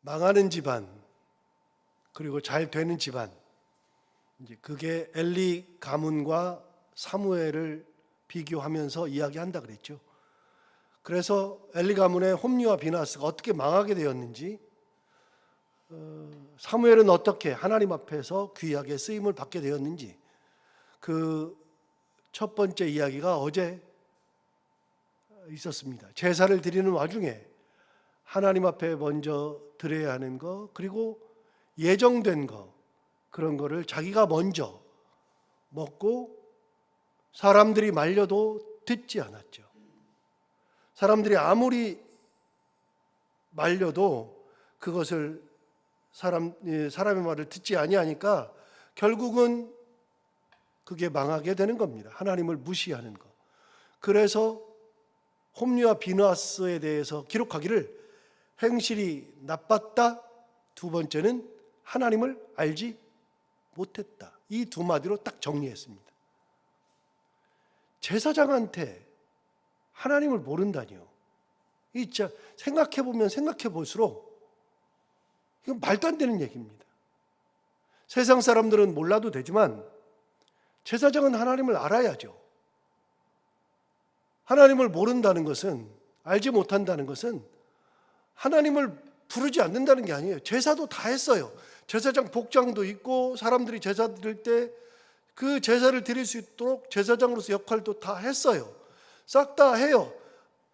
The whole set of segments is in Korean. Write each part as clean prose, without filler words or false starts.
망하는 집안, 그리고 잘 되는 집안, 이제 그게 엘리 가문과 사무엘을 비교하면서 이야기한다 그랬죠. 그래서 엘리 가문의 홈리와 비나스가 어떻게 망하게 되었는지, 사무엘은 어떻게 하나님 앞에서 귀하게 쓰임을 받게 되었는지, 그 첫 번째 이야기가 어제 있었습니다. 제사를 드리는 와중에 하나님 앞에 먼저 드려야 하는 거, 그리고 예정된 거, 그런 거를 자기가 먼저 먹고 사람들이 말려도 듣지 않았죠. 사람들이 아무리 말려도 그것을 사람의 말을 듣지 아니하니까 결국은 그게 망하게 되는 겁니다. 하나님을 무시하는 것. 그래서 홈리와 비느하스에 대해서 기록하기를 행실이 나빴다. 두 번째는 하나님을 알지 못했다. 이 두 마디로 딱 정리했습니다. 제사장한테 하나님을 모른다니요. 이 진짜 생각해보면 생각해볼수록 이건 말도 안 되는 얘기입니다. 세상 사람들은 몰라도 되지만 제사장은 하나님을 알아야죠. 하나님을 모른다는 것은, 알지 못한다는 것은 하나님을 부르지 않는다는 게 아니에요. 제사도 다 했어요. 제사장 복장도 있고 사람들이 제사 드릴 때 그 제사를 드릴 수 있도록 제사장으로서 역할도 다 했어요. 싹 다 해요.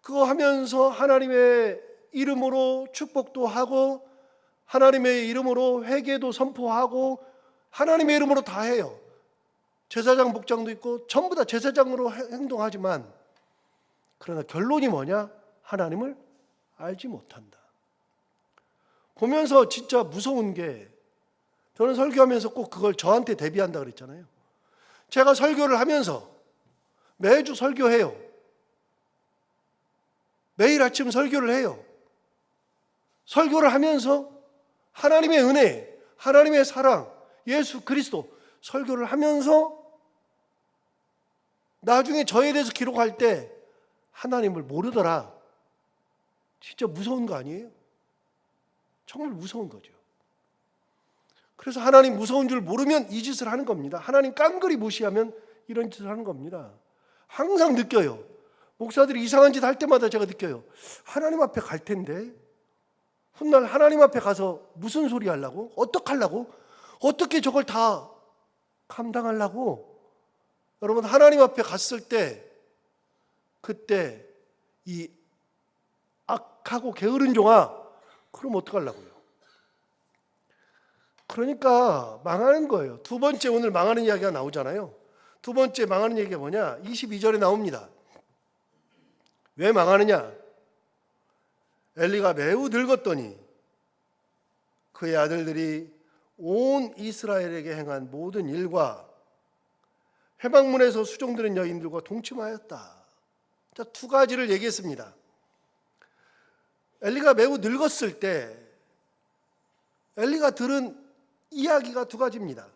그거 하면서 하나님의 이름으로 축복도 하고 하나님의 이름으로 회개도 선포하고 하나님의 이름으로 다 해요. 제사장 복장도 있고 전부 다 제사장으로 행동하지만, 그러나 결론이 뭐냐? 하나님을 알지 못한다. 보면서 진짜 무서운 게, 저는 설교하면서 꼭 그걸 저한테 대비한다 그랬잖아요. 제가 설교를 하면서 매주 설교해요. 매일 아침 설교를 해요. 설교를 하면서 하나님의 은혜, 하나님의 사랑, 예수 그리스도 설교를 하면서 나중에 저에 대해서 기록할 때 하나님을 모르더라. 진짜 무서운 거 아니에요? 정말 무서운 거죠. 그래서 하나님 무서운 줄 모르면 이 짓을 하는 겁니다. 하나님 깡그리 무시하면 이런 짓을 하는 겁니다. 항상 느껴요. 목사들이 이상한 짓 할 때마다 제가 느껴요. 하나님 앞에 갈 텐데 훗날 하나님 앞에 가서 무슨 소리 하려고? 어떡하려고? 어떻게 저걸 다 감당하려고? 여러분, 하나님 앞에 갔을 때 그때 이 악하고 게으른 종아, 그럼 어떡하려고요? 그러니까 망하는 거예요. 두 번째, 오늘 망하는 이야기가 나오잖아요. 두 번째 망하는 얘기가 뭐냐? 22절에 나옵니다. 왜 망하느냐? 엘리가 매우 늙었더니 그의 아들들이 온 이스라엘에게 행한 모든 일과 회막문에서 수종드는 여인들과 동침하였다. 자, 두 가지를 얘기했습니다. 엘리가 매우 늙었을 때 엘리가 들은 이야기가 두 가지입니다.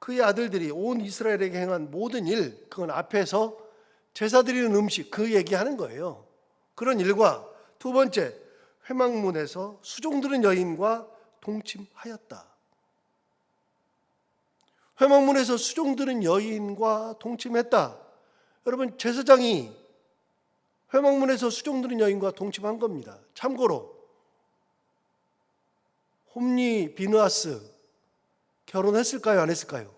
그의 아들들이 온 이스라엘에게 행한 모든 일, 그건 앞에서 제사 드리는 음식, 그 얘기하는 거예요. 그런 일과 두 번째, 회막문에서 수종드는 여인과 동침하였다. 회막문에서 수종드는 여인과 동침했다. 여러분, 제사장이 회막문에서 수종드는 여인과 동침한 겁니다. 참고로 홈리 비느하스 결혼했을까요? 안 했을까요?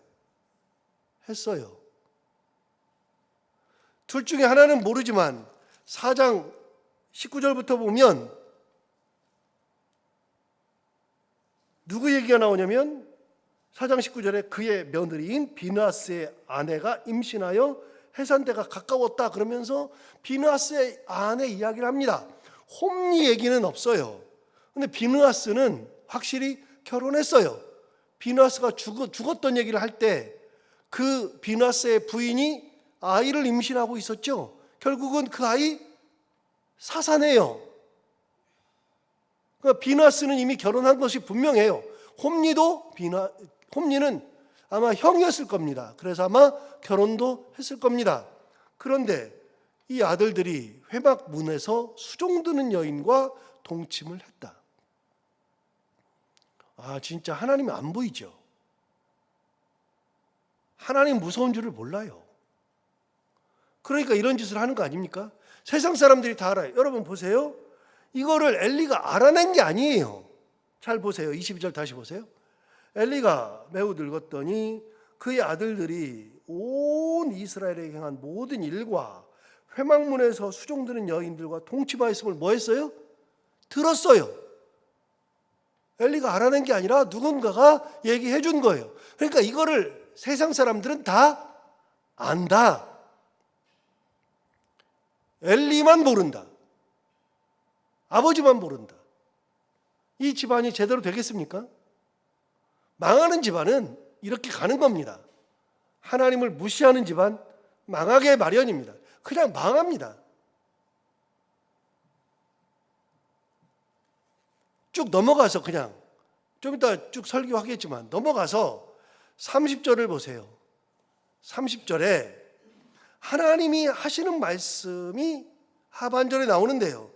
했어요. 둘 중에 하나는 모르지만 4장 19절부터 보면 누구 얘기가 나오냐면 4장 19절에 그의 며느리인 비느하스의 아내가 임신하여 해산때가 가까웠다 그러면서 비느하스의 아내 이야기를 합니다. 홈리 얘기는 없어요. 근데 비느하스는 확실히 결혼했어요. 비느하스가 죽었던 얘기를 할 때 그 비느하스의 부인이 아이를 임신하고 있었죠. 결국은 그 아이 사산해요. 그러니까 비느하스는 이미 결혼한 것이 분명해요. 홈리는 아마 형이었을 겁니다. 그래서 아마 결혼도 했을 겁니다. 그런데 이 아들들이 회막문에서 수종드는 여인과 동침을 했다. 진짜 하나님이 안 보이죠. 하나님 무서운 줄을 몰라요. 그러니까 이런 짓을 하는 거 아닙니까? 세상 사람들이 다 알아요. 여러분 보세요. 이거를 엘리가 알아낸 게 아니에요. 잘 보세요. 22절 다시 보세요. 엘리가 매우 늙었더니 그의 아들들이 온 이스라엘에 행한 모든 일과 회막문에서 수종드는 여인들과 통치하였음을 뭐 했어요? 들었어요. 엘리가 알아낸 게 아니라 누군가가 얘기해 준 거예요. 그러니까 이거를 세상 사람들은 다 안다. 엘리만 모른다. 아버지만 모른다. 이 집안이 제대로 되겠습니까? 망하는 집안은 이렇게 가는 겁니다. 하나님을 무시하는 집안 망하게 마련입니다. 그냥 망합니다. 쭉 넘어가서 그냥 좀 이따 쭉 설교하겠지만 넘어가서 30절을 보세요. 30절에 하나님이 하시는 말씀이 하반절에 나오는데요.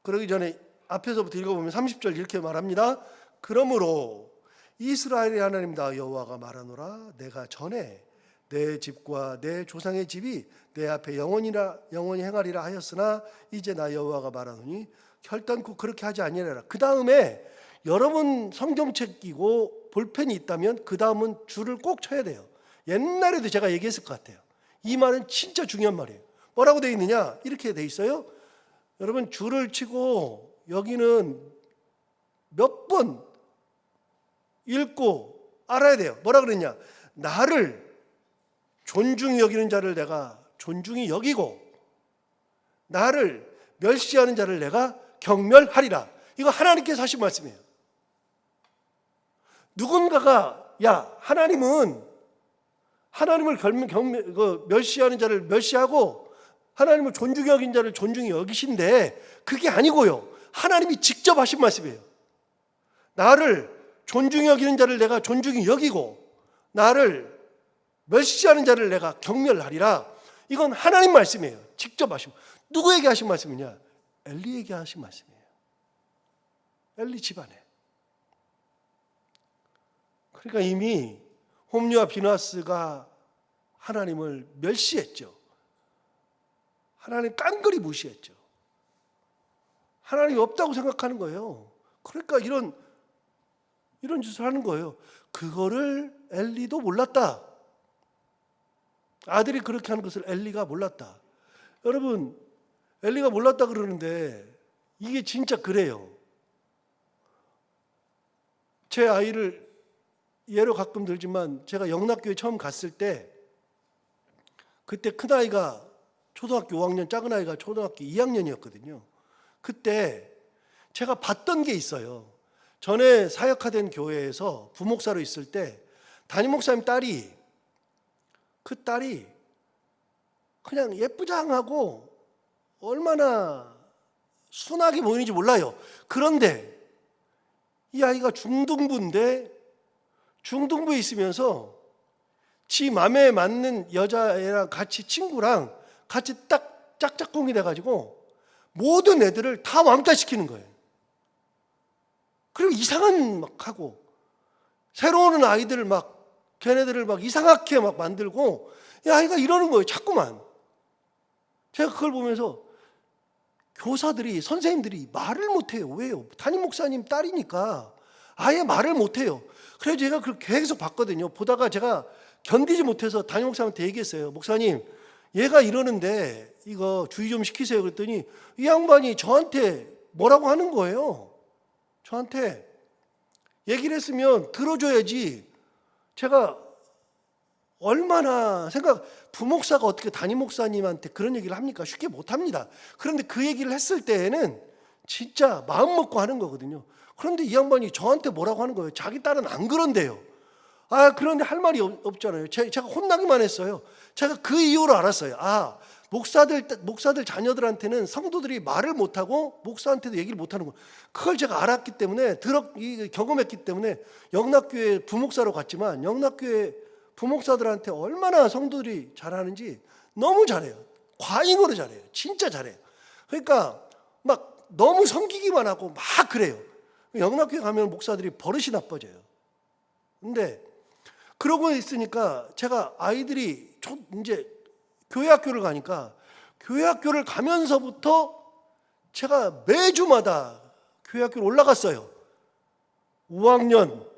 그러기 전에 앞에서부터 읽어보면 30절 이렇게 말합니다. 그러므로 이스라엘의 하나님 나 여호와가 말하노라 내가 전에 내 집과 내 조상의 집이 내 앞에 영원히 행하리라 하였으나 이제 나 여호와가 말하노니 결단코 그렇게 하지 아니하리라. 그 다음에 여러분 성경책이고 볼펜이 있다면 그 다음은 줄을 꼭 쳐야 돼요. 옛날에도 제가 얘기했을 것 같아요. 이 말은 진짜 중요한 말이에요. 뭐라고 되어 있느냐? 이렇게 되어 있어요. 여러분 줄을 치고 여기는 몇 번 읽고 알아야 돼요. 뭐라 그랬냐? 나를 존중히 여기는 자를 내가 존중히 여기고 나를 멸시하는 자를 내가 경멸하리라. 이거 하나님께서 하신 말씀이에요. 누군가가 하나님을 멸시하는 자를 멸시하고 하나님을 존중히 여긴 자를 존중히 여기신데 그게 아니고요. 하나님이 직접 하신 말씀이에요. 나를 존중히 여기는 자를 내가 존중히 여기고 나를 멸시하는 자를 내가 경멸하리라. 이건 하나님 말씀이에요. 직접 하신. 누구에게 하신 말씀이냐? 엘리에게 하신 말씀이에요. 엘리 집안에. 그러니까 이미 홈리와 비나스가 하나님을 멸시했죠. 하나님 깡그리 무시했죠. 하나님이 없다고 생각하는 거예요. 그러니까 이런 짓을 하는 거예요. 그거를 엘리도 몰랐다. 아들이 그렇게 하는 것을 엘리가 몰랐다. 여러분, 엘리가 몰랐다 그러는데 이게 진짜 그래요. 제 아이를 예로 가끔 들지만 제가 영락교회 처음 갔을 때 그때 큰아이가 초등학교 5학년, 작은아이가 초등학교 2학년이었거든요. 그때 제가 봤던 게 있어요. 전에 사역하던 교회에서 부목사로 있을 때 담임 목사님 딸이 그냥 예쁘장하고 얼마나 순하게 보이는지 몰라요. 그런데 이 아이가 중등부인데 중등부에 있으면서 지 맘에 맞는 여자애랑 같이 친구랑 같이 딱 짝짝꿍이 돼가지고 모든 애들을 다 왕따시키는 거예요. 그리고 이상한 막 하고 새로 오는 아이들을 걔네들을 이상하게 만들고 이 아이가 이러는 거예요. 자꾸만. 제가 그걸 보면서 교사들이 선생님들이 말을 못해요. 왜요? 담임 목사님 딸이니까 아예 말을 못해요. 그래서 제가 그걸 계속 봤거든요. 보다가 제가 견디지 못해서 담임 목사님한테 얘기했어요. 목사님, 얘가 이러는데 이거 주의 좀 시키세요. 그랬더니 이 양반이 저한테 뭐라고 하는 거예요. 저한테 얘기를 했으면 들어줘야지. 제가 얼마나 부목사가 어떻게 담임 목사님한테 그런 얘기를 합니까? 쉽게 못합니다. 그런데 그 얘기를 했을 때에는 진짜 마음 먹고 하는 거거든요. 그런데 이 양반이 저한테 뭐라고 하는 거예요. 자기 딸은 안 그런데요. 그런데 할 말이 없잖아요. 제가 혼나기만 했어요. 제가 그 이유로 알았어요. 목사들 자녀들한테는 성도들이 말을 못하고 목사한테도 얘기를 못하는 거. 그걸 제가 알았기 때문에 경험했기 때문에 영락교회 부목사로 갔지만 영락교회 부목사들한테 얼마나 성도들이 잘하는지 너무 잘해요. 과잉으로 잘해요. 진짜 잘해요. 그러니까 너무 섬기기만 하고 그래요. 영락교회 가면 목사들이 버릇이 나빠져요. 근데 그러고 있으니까 제가 아이들이 이제 교회 학교를 가니까 교회 학교를 가면서부터 제가 매주마다 교회 학교를 올라갔어요. 5학년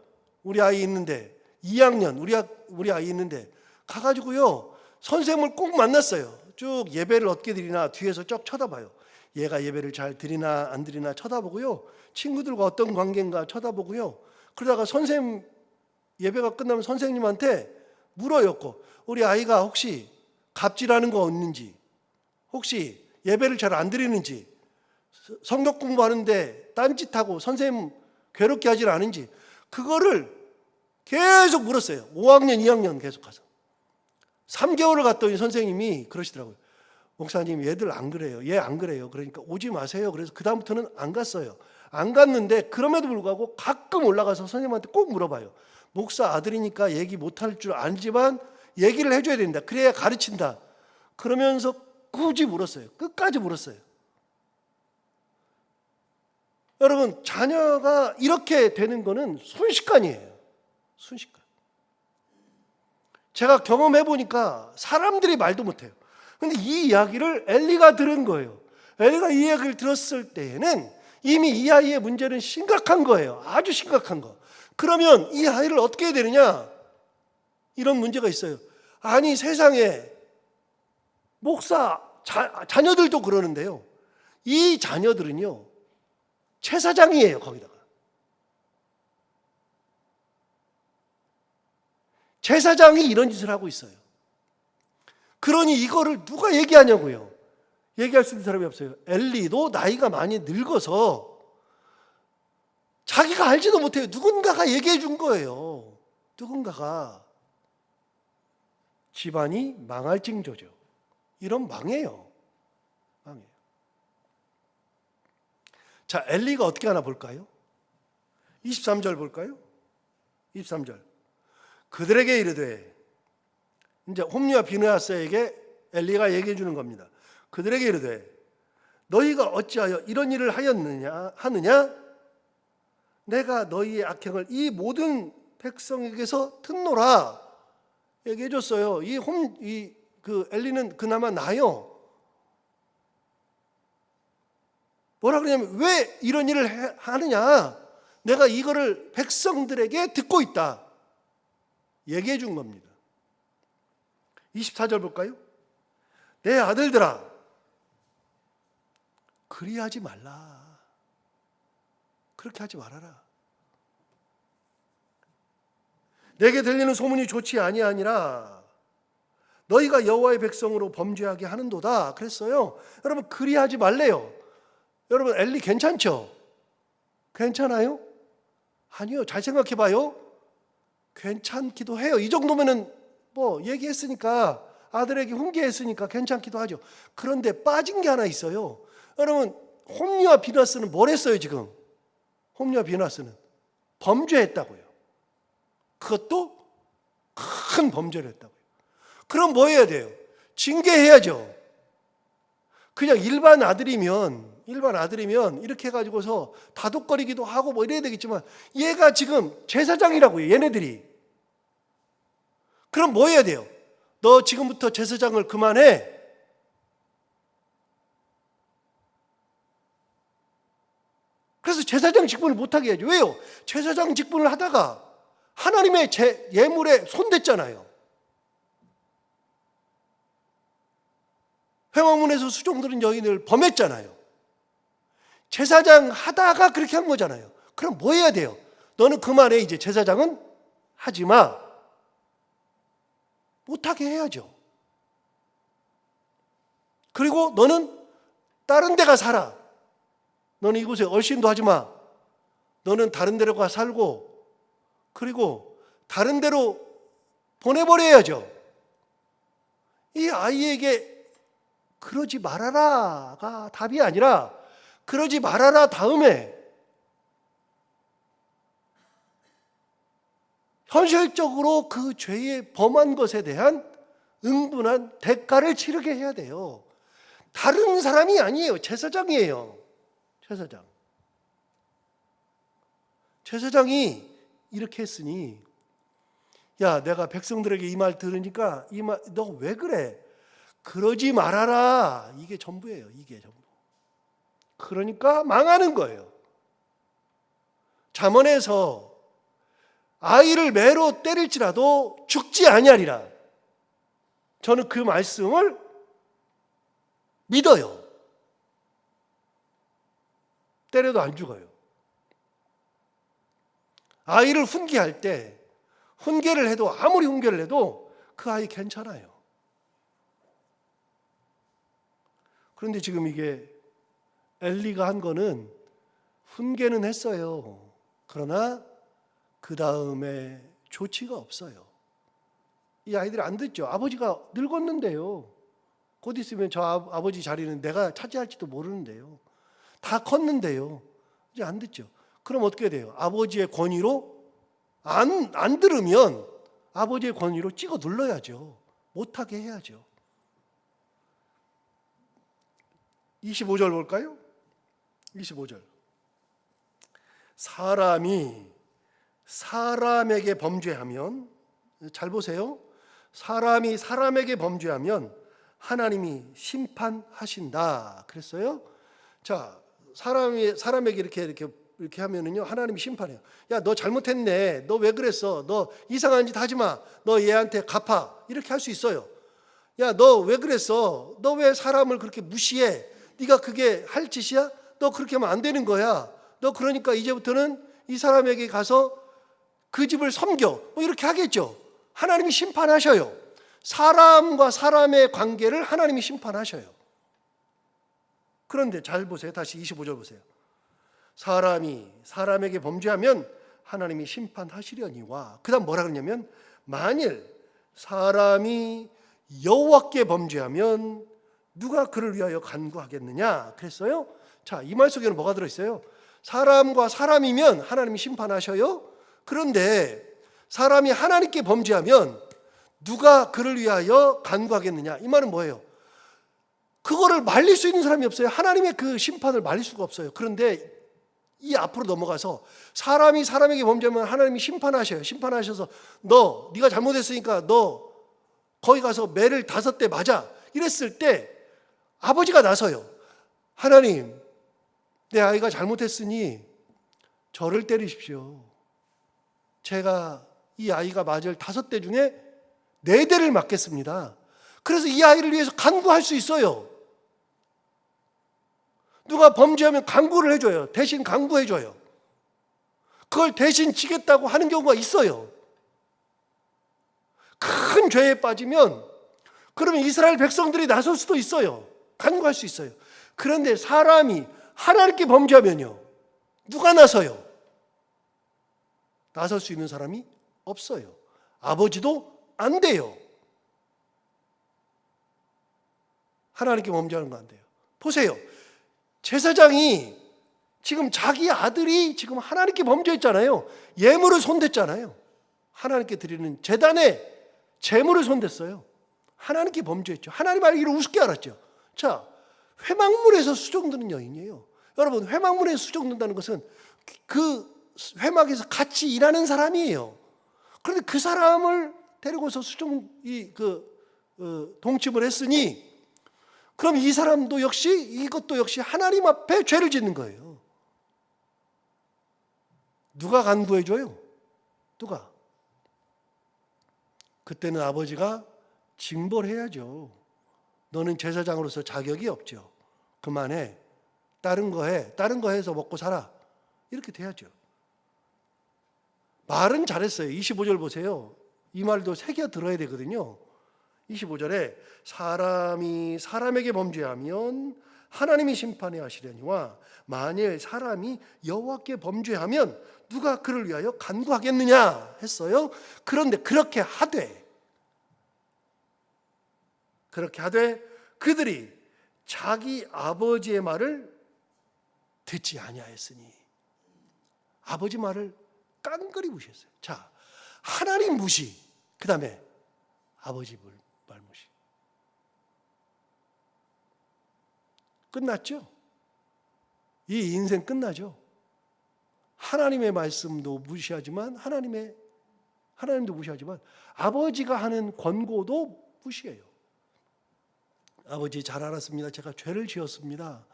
우리 아이 있는데 2학년 우리 아이 있는데 가가지고요 선생님을 꼭 만났어요. 쭉 예배를 어떻게 드리나 뒤에서 쭉 쳐다봐요. 얘가 예배를 잘 드리나 안 드리나 쳐다보고요. 친구들과 어떤 관계인가 쳐다보고요. 그러다가 선생님 예배가 끝나면 선생님한테 물어요. 우리 아이가 혹시 갑질하는 거 없는지, 혹시 예배를 잘 안 드리는지, 성경 공부하는데 딴짓하고 선생님 괴롭게 하질 않은지 그거를 계속 물었어요. 5학년, 2학년 계속 가서. 3개월을 갔더니 선생님이 그러시더라고요. 목사님 얘들 안 그래요. 얘 안 그래요. 그러니까 오지 마세요. 그래서 그다음부터는 안 갔어요. 안 갔는데 그럼에도 불구하고 가끔 올라가서 선생님한테 꼭 물어봐요. 목사 아들이니까 얘기 못할 줄 알지만 얘기를 해줘야 된다. 그래야 가르친다. 그러면서 굳이 물었어요. 끝까지 물었어요. 여러분 자녀가 이렇게 되는 거는 순식간이에요. 순식간. 제가 경험해 보니까 사람들이 말도 못해요. 근데 이 이야기를 엘리가 들은 거예요. 엘리가 이 이야기를 들었을 때에는 이미 이 아이의 문제는 심각한 거예요. 아주 심각한 거. 그러면 이 아이를 어떻게 해야 되느냐? 이런 문제가 있어요. 아니 세상에 목사 자녀들도 그러는데요. 이 자녀들은요. 제사장이에요. 거기다가. 제사장이 이런 짓을 하고 있어요. 그러니 이거를 누가 얘기하냐고요. 얘기할 수 있는 사람이 없어요. 엘리도 나이가 많이 늙어서 자기가 알지도 못해요. 누군가가 얘기해 준 거예요. 누군가가. 집안이 망할 징조죠. 이런 망해요. 망해요. 자, 엘리가 어떻게 하나 볼까요? 23절 볼까요? 23절. 그들에게 이르되, 이제 홈리와 비느하스에게 엘리가 얘기해 주는 겁니다. 그들에게 이르되 너희가 어찌하여 이런 일을 하느냐? 내가 너희의 악행을 이 모든 백성에게서 듣노라 얘기해 줬어요. 그 엘리는 그나마 나요. 뭐라 그러냐면 왜 이런 일을 하느냐? 내가 이거를 백성들에게 듣고 있다. 얘기해 준 겁니다. 24절 볼까요? 내 아들들아 그리하지 말라. 그렇게 하지 말아라. 내게 들리는 소문이 좋지 아니하니라. 너희가 여호와의 백성으로 범죄하게 하는도다. 그랬어요. 여러분 그리하지 말래요. 여러분 엘리 괜찮죠? 괜찮아요? 아니요. 잘 생각해 봐요. 괜찮기도 해요. 이 정도면은 뭐 얘기했으니까 아들에게 훈계했으니까 괜찮기도 하죠. 그런데 빠진 게 하나 있어요. 여러분 홈리와 비느하스는 뭘 했어요 지금? 홈리와 비느하스는 범죄했다고요. 그것도 큰 범죄를 했다고요. 그럼 뭐 해야 돼요? 징계해야죠. 그냥 일반 아들이면 이렇게 해가지고서 다독거리기도 하고 뭐 이래야 되겠지만 얘가 지금 제사장이라고요. 얘네들이. 그럼 뭐 해야 돼요? 너 지금부터 제사장을 그만해. 그래서 제사장 직분을 못하게 해야죠. 왜요? 제사장 직분을 하다가 하나님의 예물에 손댔잖아요. 회막문에서 수종들은 여인을 범했잖아요. 제사장 하다가 그렇게 한 거잖아요. 그럼 뭐 해야 돼요? 너는 그만해. 이제 제사장은 하지 마. 못하게 해야죠. 그리고 너는 다른 데 가 살아. 너는 이곳에 얼씬도 하지 마. 너는 다른 데로 가 살고 그리고 다른 데로 보내버려야죠. 이 아이에게 그러지 말아라가 답이 아니라 그러지 말아라 다음에 현실적으로 그 죄에 범한 것에 대한 응분한 대가를 치르게 해야 돼요. 다른 사람이 아니에요. 제사장이에요. 제사장. 제사장이 이렇게 했으니, 야, 내가 백성들에게 이 말 들으니까 너 왜 그래? 그러지 말아라. 이게 전부예요. 이게 전부. 그러니까 망하는 거예요. 잠언에서 아이를 매로 때릴지라도 죽지 아니하리라. 저는 그 말씀을 믿어요. 때려도 안 죽어요. 아이를 훈계할 때 훈계를 해도, 아무리 훈계를 해도 그 아이 괜찮아요. 그런데 지금 이게 엘리가 한 거는 훈계는 했어요. 그러나 그 다음에 조치가 없어요. 이 아이들이 안 듣죠. 아버지가 늙었는데요. 곧 있으면 저 아버지 자리는 내가 차지할지도 모르는데요. 다 컸는데요. 이제 안 듣죠. 그럼 어떻게 돼요? 아버지의 권위로 안 들으면 아버지의 권위로 찍어 눌러야죠. 못하게 해야죠. 25절 볼까요? 25절. 사람이 사람에게 범죄하면, 잘 보세요. 사람이 사람에게 범죄하면 하나님이 심판하신다. 그랬어요. 자, 사람에게 이렇게 하면은요, 하나님이 심판해요. 야, 너 잘못했네. 너 왜 그랬어? 너 이상한 짓 하지 마. 너 얘한테 갚아. 이렇게 할 수 있어요. 야, 너 왜 그랬어? 너 왜 사람을 그렇게 무시해? 네가 그게 할 짓이야? 너 그렇게 하면 안 되는 거야. 너 그러니까 이제부터는 이 사람에게 가서 그 집을 섬겨. 뭐 이렇게 하겠죠. 하나님이 심판하셔요. 사람과 사람의 관계를 하나님이 심판하셔요. 그런데 잘 보세요. 다시 25절 보세요. 사람이 사람에게 범죄하면 하나님이 심판하시려니와, 그 다음 뭐라 그러냐면, 만일 사람이 여호와께 범죄하면 누가 그를 위하여 간구하겠느냐 그랬어요. 자, 이 말 속에는 뭐가 들어있어요? 사람과 사람이면 하나님이 심판하셔요. 그런데 사람이 하나님께 범죄하면 누가 그를 위하여 간구하겠느냐, 이 말은 뭐예요? 그거를 말릴 수 있는 사람이 없어요. 하나님의 그 심판을 말릴 수가 없어요. 그런데 이 앞으로 넘어가서 사람이 사람에게 범죄하면 하나님이 심판하셔요. 심판하셔서 네가 잘못했으니까 너 거기 가서 매를 5대 맞아. 이랬을 때 아버지가 나서요. 하나님, 내 아이가 잘못했으니 저를 때리십시오. 제가 이 아이가 맞을 5대 중에 4대를 맞겠습니다. 그래서 이 아이를 위해서 간구할 수 있어요. 누가 범죄하면 간구를 해줘요. 대신 간구해줘요. 그걸 대신 지겠다고 하는 경우가 있어요. 큰 죄에 빠지면 그러면 이스라엘 백성들이 나설 수도 있어요. 간구할 수 있어요. 그런데 사람이 하나님께 범죄하면요, 누가 나서요? 나설 수 있는 사람이 없어요. 아버지도 안 돼요. 하나님께 범죄하는 거 안 돼요. 보세요. 제사장이 지금 자기 아들이 지금 하나님께 범죄했잖아요. 예물을 손댔잖아요. 하나님께 드리는 제단에 제물을 손댔어요. 하나님께 범죄했죠. 하나님 알기를 우습게 알았죠. 자, 회막문에서 수종드는 여인이에요. 여러분, 회막문에서 수종든다는 것은 그 회막에서 같이 일하는 사람이에요. 그런데 그 사람을 데리고서 동침을 했으니, 그럼 이 사람도 이것도 역시 하나님 앞에 죄를 짓는 거예요. 누가 간구해줘요? 누가? 그때는 아버지가 징벌해야죠. 너는 제사장으로서 자격이 없죠. 그만해. 다른 거 해. 다른 거 해서 먹고 살아. 이렇게 돼야죠. 말은 잘했어요. 25절 보세요. 이 말도 새겨 들어야 되거든요. 25절에 사람이 사람에게 범죄하면 하나님이 심판해 하시려니와, 만일 사람이 여호와께 범죄하면 누가 그를 위하여 간구하겠느냐 했어요. 그런데 그렇게 하되 그들이 자기 아버지의 말을 듣지 아니하였으니, 아버지 말을 깡그리 무시했어요. 자, 하나님 무시, 그 다음에 아버지 말 무시. 끝났죠? 이 인생 끝나죠? 하나님의 말씀도 무시하지만 하나님도 무시하지만 아버지가 하는 권고도 무시해요. 아버지 잘 알았습니다. 제가 죄를 지었습니다.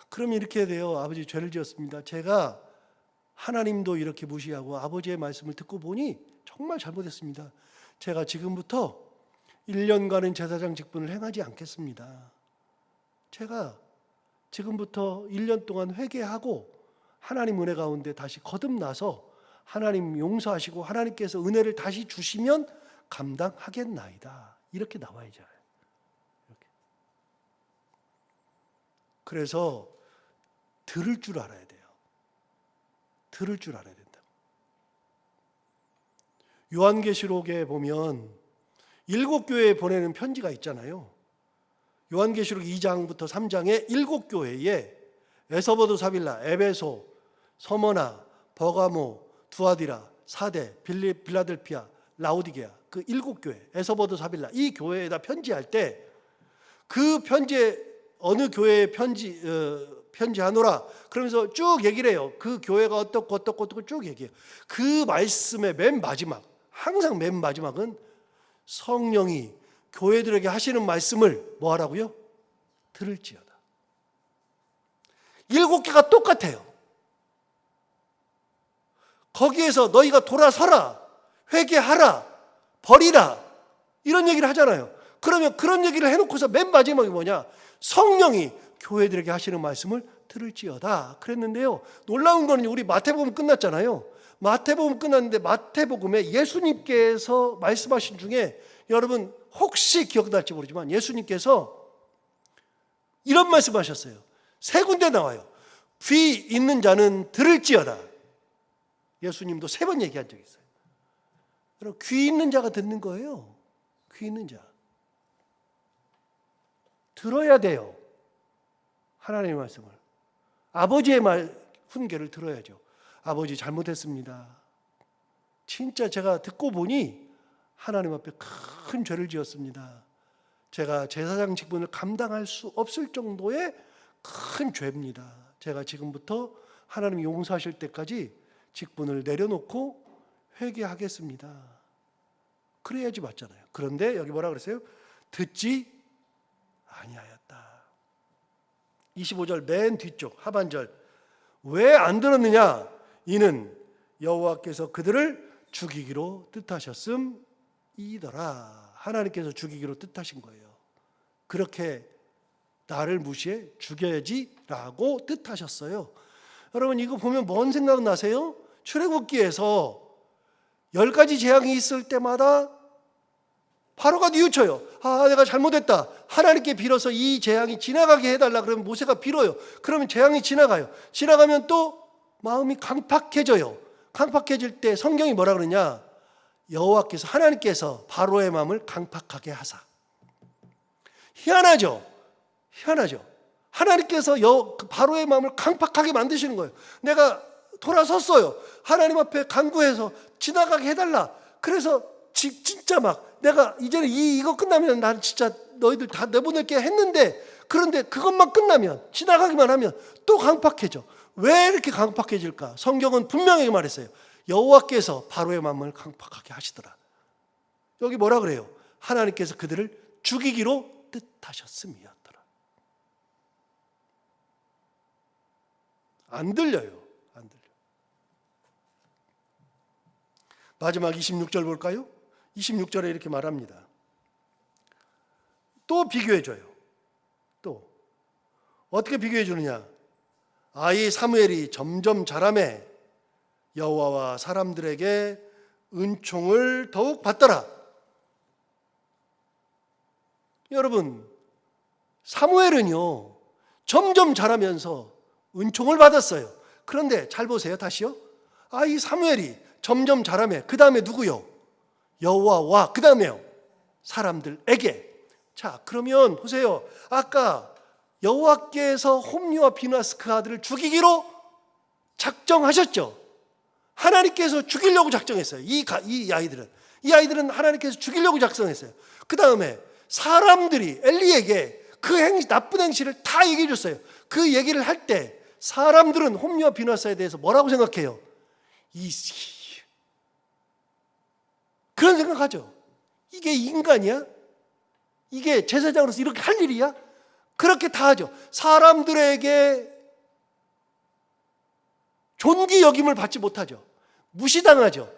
그러면 이렇게 돼요. 아버지 죄를 지었습니다. 제가 하나님도 이렇게 무시하고 아버지의 말씀을 듣고 보니 정말 잘못했습니다. 제가 지금부터 1년간은 제사장 직분을 행하지 않겠습니다. 제가 지금부터 1년 동안 회개하고 하나님 은혜 가운데 다시 거듭나서 하나님 용서하시고 하나님께서 은혜를 다시 주시면 감당하겠나이다. 이렇게 나와야죠. 이렇게. 그래서 들을 줄 알아야 돼요. 들을 줄 알아야 된다. 요한계시록에 보면 7교회에 보내는 편지가 있잖아요. 요한계시록 2장부터 3장에 7교회에 에서버도 사빌라, 에베소, 서머나, 버가모, 두아디라, 사데, 빌라델피아, 라오디게아 그 7교회, 에서버도 사빌라 이 교회에다 편지할 때 그 편지에 어느 교회에 편지하노라 그러면서 쭉 얘기를 해요. 그 교회가 어떻고 쭉 얘기해요. 그 말씀의 맨 마지막, 항상 맨 마지막은 성령이 교회들에게 하시는 말씀을 뭐 하라고요? 들을지어다. 7개가 똑같아요. 거기에서 너희가 돌아서라, 회개하라, 버리라 이런 얘기를 하잖아요. 그러면 그런 얘기를 해놓고서 맨 마지막이 뭐냐? 성령이 교회들에게 하시는 말씀을 들을지어다 그랬는데요. 놀라운 거는 우리 마태복음 끝났잖아요. 마태복음 끝났는데 마태복음에 예수님께서 말씀하신 중에 여러분 혹시 기억날지 모르지만 예수님께서 이런 말씀하셨어요. 3군데 나와요. 귀 있는 자는 들을지어다. 예수님도 3번 얘기한 적이 있어요. 그럼 귀 있는 자가 듣는 거예요. 귀 있는 자. 들어야 돼요. 하나님의 말씀을. 아버지의 훈계를 들어야죠. 아버지 잘못했습니다. 진짜 제가 듣고 보니 하나님 앞에 큰 죄를 지었습니다. 제가 제사장 직분을 감당할 수 없을 정도의 큰 죄입니다. 제가 지금부터 하나님 용서하실 때까지 직분을 내려놓고 회개하겠습니다. 그래야지 맞잖아요. 그런데 여기 뭐라 그랬어요? 듣지 아니하였다. 25절 맨 뒤쪽 하반절 왜 안 들었느냐? 이는 여호와께서 그들을 죽이기로 뜻하셨음이더라. 하나님께서 죽이기로 뜻하신 거예요. 그렇게 나를 무시해 죽여야지라고 뜻하셨어요. 여러분 이거 보면 뭔 생각 나세요? 출애굽기에서 10가지 재앙이 있을 때마다 바로가 뉘우쳐요. 아, 내가 잘못했다. 하나님께 빌어서 이 재앙이 지나가게 해달라. 그러면 모세가 빌어요. 그러면 재앙이 지나가요. 지나가면 또 마음이 강팍해져요. 강팍해질 때 성경이 뭐라 그러냐? 여호와께서 하나님께서 바로의 마음을 강팍하게 하사. 희한하죠? 희한하죠? 하나님께서 바로의 마음을 강팍하게 만드시는 거예요. 내가 돌아섰어요. 하나님 앞에 간구해서 지나가게 해달라. 그래서 진짜 막 내가 이제는 이거 끝나면 난 진짜 너희들 다 내보낼게 했는데 그런데 그것만 끝나면 지나가기만 하면 또 강팍해져. 왜 이렇게 강팍해질까? 성경은 분명하게 말했어요. 여호와께서 바로의 마음을 강팍하게 하시더라. 여기 뭐라 그래요? 하나님께서 그들을 죽이기로 뜻하셨음이었더라. 안 들려요. 안 들려. 마지막 26절 볼까요? 26절에 이렇게 말합니다. 또 비교해줘요. 또 어떻게 비교해주느냐? 아이 사무엘이 점점 자라매 여호와와 사람들에게 은총을 더욱 받더라. 여러분 사무엘은요 점점 자라면서 은총을 받았어요. 그런데 잘 보세요. 다시요. 아이 사무엘이 점점 자라매 그 다음에 누구요? 여호와와 그 다음에요 사람들에게. 자 그러면 보세요. 아까 여호와께서 홈리와 비나스 그 아들을 죽이기로 작정하셨죠. 하나님께서 죽이려고 작정했어요. 이 아이들은 하나님께서 죽이려고 작정했어요. 그 다음에 사람들이 엘리에게 그 나쁜 행실을 다 얘기해 줬어요. 그 얘기를 할 때 사람들은 홈리와 비나스에 대해서 뭐라고 생각해요? 그런 생각하죠. 이게 인간이야? 이게 제사장으로서 이렇게 할 일이야? 그렇게 다 하죠. 사람들에게 존귀 여김을 받지 못하죠. 무시당하죠.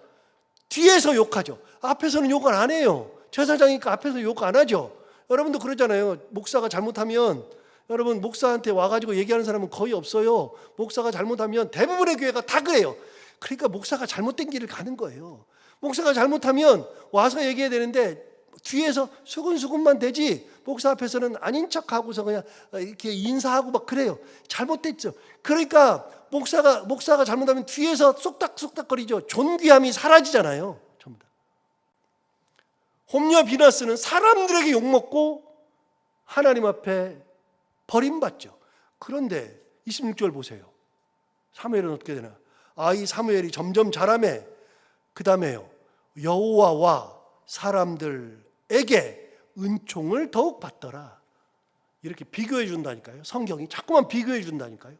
뒤에서 욕하죠. 앞에서는 욕을 안 해요. 제사장이니까 앞에서 욕 안 하죠. 여러분도 그러잖아요. 목사가 잘못하면, 여러분 목사한테 와가지고 얘기하는 사람은 거의 없어요. 목사가 잘못하면 대부분의 교회가 다 그래요. 그러니까 목사가 잘못된 길을 가는 거예요. 목사가 잘못하면 와서 얘기해야 되는데 뒤에서 수근수근만 되지, 목사 앞에서는 아닌 척하고서 그냥 이렇게 인사하고 막 그래요. 잘못됐죠. 그러니까 목사가 잘못하면 뒤에서 쏙닥쏙닥거리죠. 존귀함이 사라지잖아요. 전부 다. 홈리와 비나스는 사람들에게 욕먹고 하나님 앞에 버림받죠. 그런데 26절 보세요. 사무엘은 어떻게 되나? 이 사무엘이 점점 자라매. 그 다음에요, 여호와와 사람들에게 은총을 더욱 받더라. 이렇게 비교해 준다니까요. 성경이 자꾸만 비교해 준다니까요.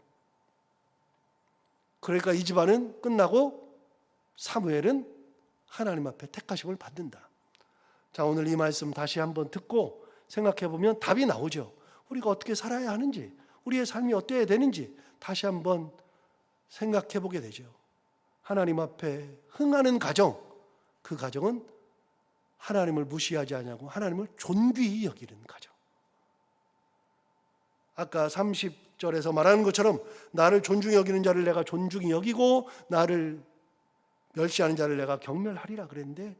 그러니까 이 집안은 끝나고 사무엘은 하나님 앞에 택하심을 받는다. 자, 오늘 이 말씀 다시 한번 듣고 생각해 보면 답이 나오죠. 우리가 어떻게 살아야 하는지, 우리의 삶이 어때야 되는지 다시 한번 생각해 보게 되죠. 하나님 앞에 흥하는 가정, 그 가정은 하나님을 무시하지 않냐고 하나님을 존귀히 여기는 가정. 아까 30절에서 말하는 것처럼 나를 존중히 여기는 자를 내가 존중히 여기고 나를 멸시하는 자를 내가 경멸하리라 그랬는데,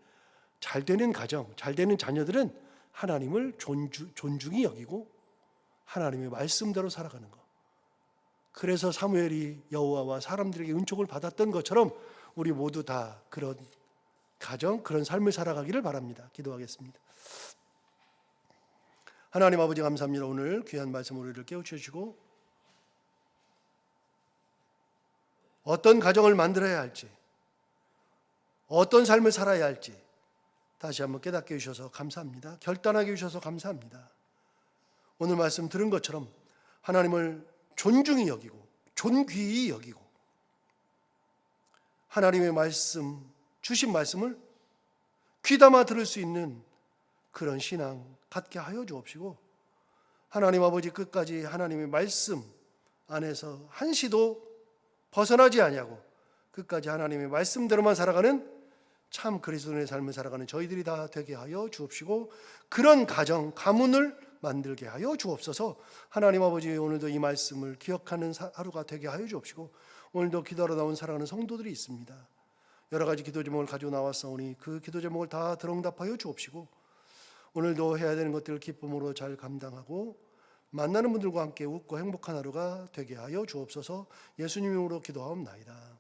잘 되는 가정, 잘 되는 자녀들은 하나님을 존중히 여기고 하나님의 말씀대로 살아가는 것. 그래서 사무엘이 여호와와 사람들에게 은총을 받았던 것처럼 우리 모두 다 그런 가정, 그런 삶을 살아가기를 바랍니다. 기도하겠습니다. 하나님 아버지 감사합니다. 오늘 귀한 말씀 우리를 깨우쳐 주시고 어떤 가정을 만들어야 할지, 어떤 삶을 살아야 할지 다시 한번 깨닫게 해주셔서 감사합니다. 결단하게 해주셔서 감사합니다. 오늘 말씀 들은 것처럼 하나님을 존중히 여기고 존귀히 여기고 하나님의 말씀, 주신 말씀을 귀담아 들을 수 있는 그런 신앙 갖게 하여 주옵시고, 하나님 아버지 끝까지 하나님의 말씀 안에서 한시도 벗어나지 아니하고 끝까지 하나님의 말씀대로만 살아가는 참 그리스도인의 삶을 살아가는 저희들이 다 되게 하여 주옵시고, 그런 가정, 가문을 만들게 하여 주옵소서. 하나님 아버지, 오늘도 이 말씀을 기억하는 하루가 되게 하여 주옵시고, 오늘도 기도하러 나온 사랑하는 성도들이 있습니다. 여러 가지 기도 제목을 가지고 나왔사오니 그 기도 제목을 다 들응답하여 주옵시고, 오늘도 해야 되는 것들을 기쁨으로 잘 감당하고 만나는 분들과 함께 웃고 행복한 하루가 되게 하여 주옵소서. 예수님 이름으로 기도하옵나이다.